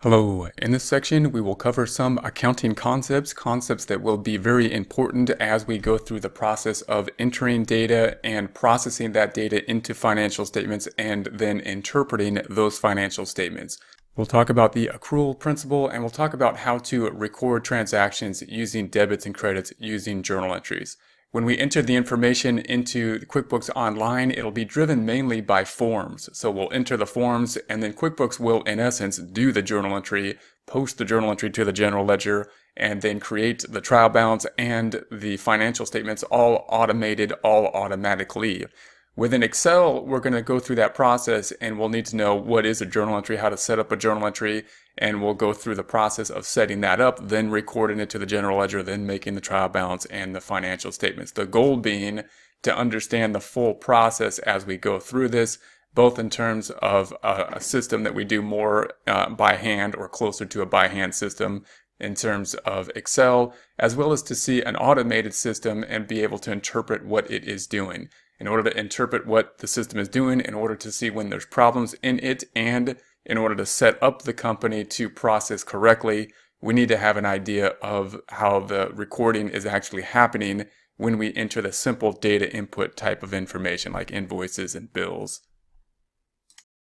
Hello, in this section we will cover some accounting concepts that will be very important as we go through the process of entering data and processing that data into financial statements and then interpreting those financial statements. We'll talk about the accrual principle and we'll talk about how to record transactions using debits and credits using journal entries. When we enter the information into QuickBooks Online, it'll be driven mainly by forms. So we'll enter the forms and then QuickBooks will, in essence, do the journal entry, post the journal entry to the general ledger, and then create the trial balance and the financial statements all automated, all automatically. Within Excel, we're going to go through that process and we'll need to know what is a journal entry, how to set up a journal entry, and we'll go through the process of setting that up, then recording it to the general ledger, then making the trial balance and the financial statements. The goal being to understand the full process as we go through this, both in terms of a system that we do more by hand or closer to a by hand system in terms of Excel, as well as to see an automated system and be able to interpret what it is doing. In order to interpret what the system is doing, in order to see when there's problems in it, and in order to set up the company to process correctly, we need to have an idea of how the recording is actually happening when we enter the simple data input type of information like invoices and bills.